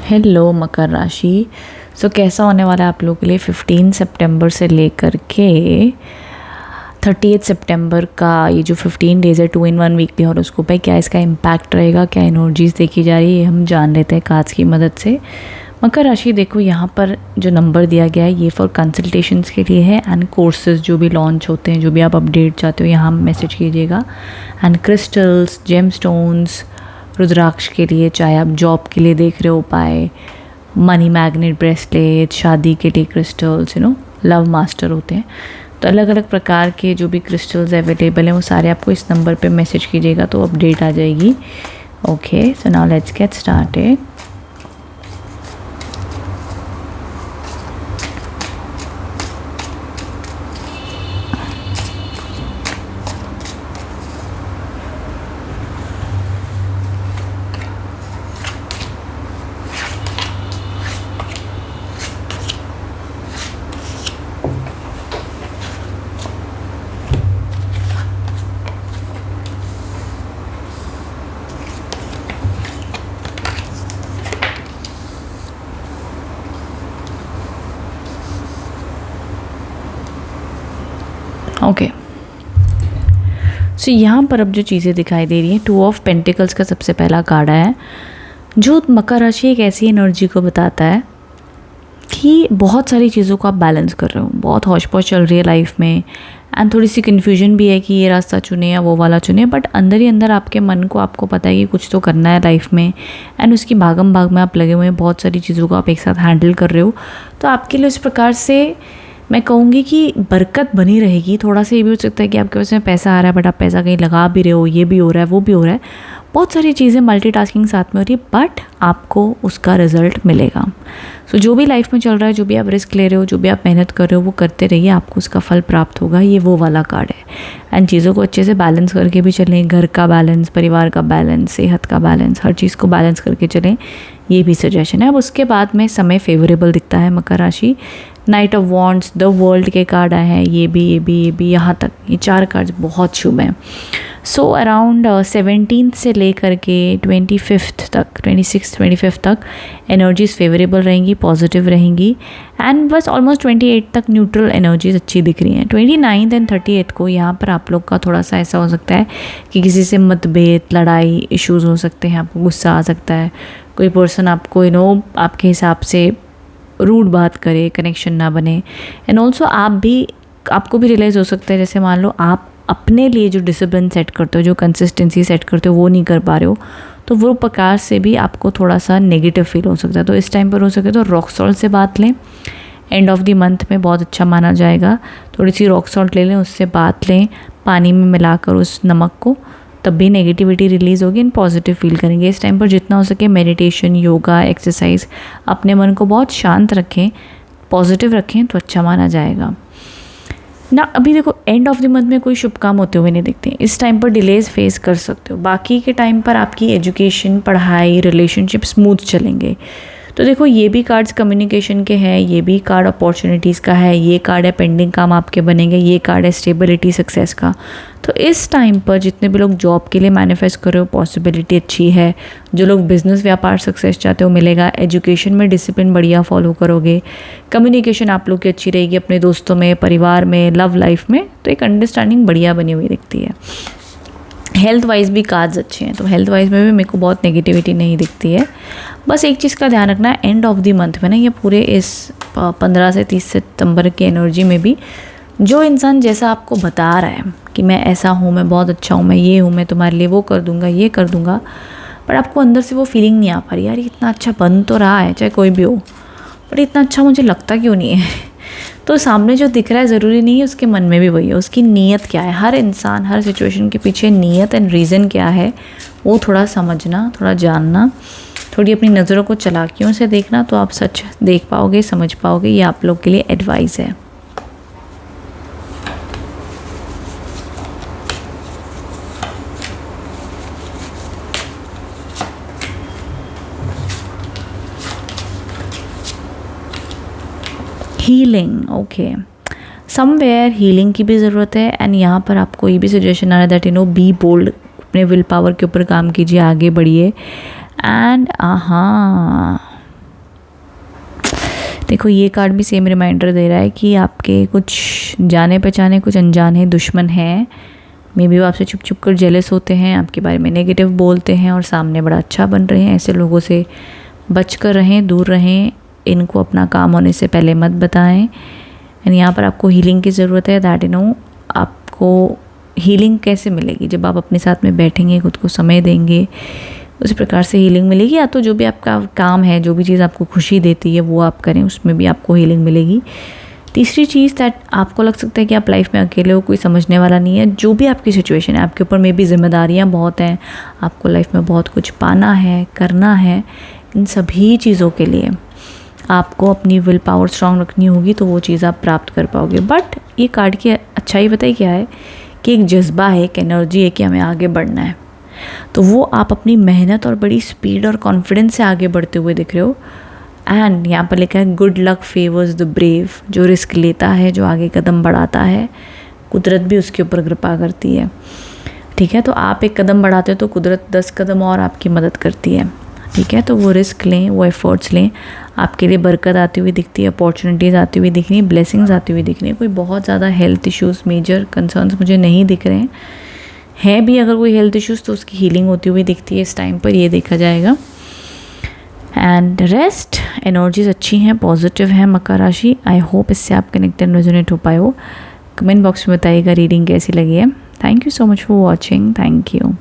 Hello मकर राशि। कैसा होने वाला है आप लोगों के लिए 15 सितंबर से लेकर के 30 सितंबर का ये जो 15 डेज़ है 2 in 1 वीकली हॉरोस्कोप है, क्या इसका इम्पैक्ट रहेगा, क्या एनर्जीज देखी जा रही है, ये हम जान लेते हैं कार्ड्स की मदद से। मकर राशि देखो, यहाँ पर जो नंबर दिया गया है ये फॉर कंसल्टेशंस के लिए है एंड कोर्सेज जो भी लॉन्च होते हैं, जो भी आप अपडेट चाहते हो यहाँ मैसेज कीजिएगा। एंड क्रिस्टल्स, जेम स्टोन्स, रुद्राक्ष के लिए, चाहे आप जॉब के लिए देख रहे हो उपाय, मनी मैग्नेट ब्रेसलेट, शादी के लिए क्रिस्टल्स, लव मास्टर होते हैं, तो अलग अलग प्रकार के जो भी क्रिस्टल्स अवेलेबल हैं वो सारे आपको इस नंबर पे मैसेज कीजिएगा तो अपडेट आ जाएगी। Okay, so now let's get started. Okay, so यहाँ पर अब जो चीज़ें दिखाई दे रही हैं, 2 ऑफ पेंटिकल्स का सबसे पहला कार्ड है जो मकर राशि एक ऐसी एनर्जी को बताता है कि बहुत सारी चीज़ों को आप बैलेंस कर रहे हो, बहुत हौश पौश चल रही है लाइफ में एंड थोड़ी सी कन्फ्यूजन भी है कि ये रास्ता चुने या वो वाला चुने, बट अंदर ही अंदर आपके मन को आपको पता है कि कुछ तो करना है लाइफ में एंड उसकी भागम भाग में आप लगे हुए हैं, बहुत सारी चीज़ों को आप एक साथ हैंडल कर रहे हो। तो आपके लिए उस प्रकार से मैं कहूँगी कि बरकत बनी रहेगी। थोड़ा सा ये भी हो सकता है कि आपके पास में पैसा आ रहा है बट आप पैसा कहीं लगा भी रहे हो, ये भी हो रहा है वो भी हो रहा है, बहुत सारी चीज़ें मल्टीटास्किंग साथ में हो रही है, बट आपको उसका रिजल्ट मिलेगा। सो जो भी लाइफ में चल रहा है, जो भी आप रिस्क ले रहे हो, जो भी आप मेहनत कर रहे हो वो करते रहिए, आपको उसका फल प्राप्त होगा। ये वो वाला कार्ड है एंड चीज़ों को अच्छे से बैलेंस करके भी चलें, घर का बैलेंस, परिवार का बैलेंस, सेहत का बैलेंस, हर चीज़ को बैलेंस करके चलें, ये भी सजेशन है। अब उसके बाद में समय फेवरेबल दिखता है मकर राशि। Night of wands, the world के कार्ड आए हैं, ये भी यहाँ तक, ये 4 कार्ड बहुत शुभ हैं। सो अराउंड 17 से लेकर के 25 तक, 26-25 तक एनर्जीज़ फेवरेबल रहेंगी, पॉजिटिव रहेंगी एंड बस ऑलमोस्ट 28 तक न्यूट्रल एनर्जीज़ अच्छी दिख रही हैं। 29 एंड 38 को यहाँ पर आप लोग का थोड़ा सा ऐसा हो सकता है कि किसी से मतभेद, लड़ाई, इश्यूज़ हो सकते हैं, आपको गुस्सा आ सकता है, कोई पर्सन आपको आपके हिसाब से रूड बात करे, कनेक्शन ना बने एंड ऑल्सो आपको भी रियलाइज़ हो सकता है, जैसे मान लो आप अपने लिए जो डिसिप्लिन सेट करते हो, जो कंसिस्टेंसी सेट करते हो वो नहीं कर पा रहे हो, तो वो प्रकार से भी आपको थोड़ा सा नेगेटिव फील हो सकता है। तो इस टाइम पर हो सके तो रॉक सॉल्ट से बात लें, एंड ऑफ द मंथ में बहुत अच्छा माना जाएगा। थोड़ी सी रॉक सॉल्ट ले लें, उससे बात लें पानी में मिलाकर उस नमक को, तब भी नेगेटिविटी रिलीज़ होगी एंड पॉजिटिव फील करेंगे। इस टाइम पर जितना हो सके मेडिटेशन, योगा, एक्सरसाइज, अपने मन को बहुत शांत रखें, पॉजिटिव रखें तो अच्छा माना जाएगा ना। अभी देखो एंड ऑफ द मंथ में कोई शुभ काम होते हुए नहीं दिखते, इस टाइम पर डिलेज फेस कर सकते हो। बाकी के टाइम पर आपकी एजुकेशन, पढ़ाई, रिलेशनशिप स्मूथ चलेंगे। तो देखो ये भी कार्ड्स कम्युनिकेशन के हैं, ये भी कार्ड अपॉर्चुनिटीज़ का है, ये कार्ड है पेंडिंग काम आपके बनेंगे, ये कार्ड है स्टेबिलिटी, सक्सेस का। तो इस टाइम पर जितने भी लोग जॉब के लिए मैनिफेस्ट कर रहे हो, पॉसिबिलिटी अच्छी है। जो लोग बिजनेस, व्यापार सक्सेस चाहते हो मिलेगा। एजुकेशन में डिसिप्लिन बढ़िया फॉलो करोगे। कम्युनिकेशन आप लोग की अच्छी रहेगी अपने दोस्तों में, परिवार में, लव लाइफ में, तो एक अंडरस्टैंडिंग बढ़िया बनी हुई दिखती है। हेल्थ वाइज भी कार्ड्स अच्छे हैं, तो हेल्थ वाइज में भी मेरे को बहुत नेगेटिविटी नहीं दिखती है। बस एक चीज़ का ध्यान रखना है, एंड ऑफ द मंथ में ना, ये पूरे इस 15 से 30 सितंबर की एनर्जी में भी जो इंसान जैसा आपको बता रहा है कि मैं ऐसा हूँ, मैं बहुत अच्छा हूँ, मैं ये हूँ, मैं तुम्हारे लिए वो कर दूँगा, ये कर दूँगा, बट आपको अंदर से वो फीलिंग नहीं आ पा रही, यार ये इतना अच्छा बन तो रहा है, चाहे कोई भी हो, बट इतना अच्छा मुझे लगता क्यों नहीं है। तो सामने जो दिख रहा है ज़रूरी नहीं है उसके मन में भी वही है, उसकी नीयत क्या है। हर इंसान, हर सिचुएशन के पीछे नीयत एंड रीज़न क्या है वो थोड़ा समझना, थोड़ा जानना, थोड़ी अपनी नज़रों को चालाकियों से देखना, तो आप सच देख पाओगे, समझ पाओगे। ये आप लोग के लिए एडवाइस है। हीलिंग, ओके, समवेयर हीलिंग की भी ज़रूरत है एंड यहाँ पर आपको ये भी सजेशन आ रहा है दैट बी बोल्ड, अपने विल पावर के ऊपर काम कीजिए, आगे बढ़िए एंड देखो ये कार्ड भी सेम रिमाइंडर दे रहा है कि आपके कुछ जाने पहचाने कुछ अनजाने दुश्मन हैं। मे बी वो आपसे छुप छुप कर जेलस होते हैं, आपके बारे में नेगेटिव बोलते हैं और सामने बड़ा अच्छा बन रहे हैं। ऐसे लोगों से बच कर रहें, दूर रहें, इनको अपना काम होने से पहले मत बताएं। एंड यहाँ पर आपको हीलिंग की ज़रूरत है। दैट आपको हीलिंग कैसे मिलेगी? जब आप अपने साथ में बैठेंगे, खुद को समय देंगे, उसी प्रकार से हीलिंग मिलेगी। या तो जो भी आपका काम है, जो भी चीज़ आपको खुशी देती है वो आप करें, उसमें भी आपको हीलिंग मिलेगी। तीसरी चीज़ दैट आपको लग सकता है कि आप लाइफ में अकेले हो, कोई समझने वाला नहीं है। जो भी आपकी सिचुएशन है, आपके ऊपर में भी जिम्मेदारियाँ बहुत हैं, आपको लाइफ में बहुत कुछ पाना है, करना है। इन सभी चीज़ों के लिए आपको अपनी विल पावर स्ट्रांग रखनी होगी, तो वो चीज़ आप प्राप्त कर पाओगे। बट ये कार्ड की अच्छाई बताइए क्या है कि एक जज्बा है, एक एनर्जी है कि हमें आगे बढ़ना है। तो वो आप अपनी मेहनत और बड़ी स्पीड और कॉन्फिडेंस से आगे बढ़ते हुए दिख रहे हो। एंड यहाँ पर लिखा है good luck favours the brave. जो रिस्क लेता है, जो आगे कदम बढ़ाता है, कुदरत भी उसके ऊपर कृपा करती है। ठीक है, तो आप एक कदम बढ़ाते हो तो कुदरत 10 कदम और आपकी मदद करती है। ठीक है, तो वो रिस्क लें, वो एफर्ट्स लें। आपके लिए बरकत आती हुई दिखती है, अपॉर्चुनिटीज़ आती हुई दिख रही हैं, ब्लेसिंग्स आती हुई दिख रही हैं। कोई बहुत ज़्यादा हेल्थ इश्यूज़, मेजर कंसर्न्स मुझे नहीं दिख रहे हैं भी। अगर कोई हेल्थ इश्यूज़ तो उसकी हीलिंग होती हुई दिखती है इस टाइम पर, ये देखा जाएगा। एंड रेस्ट एनर्जीज अच्छी हैं, पॉजिटिव हैं मकर राशि। आई होप इससे आप कनेक्टेड रेजोनेट हो पाए हो। कमेंट बॉक्स में बताइएगा रीडिंग कैसी लगी है। Thank you so much for watching. Thank you.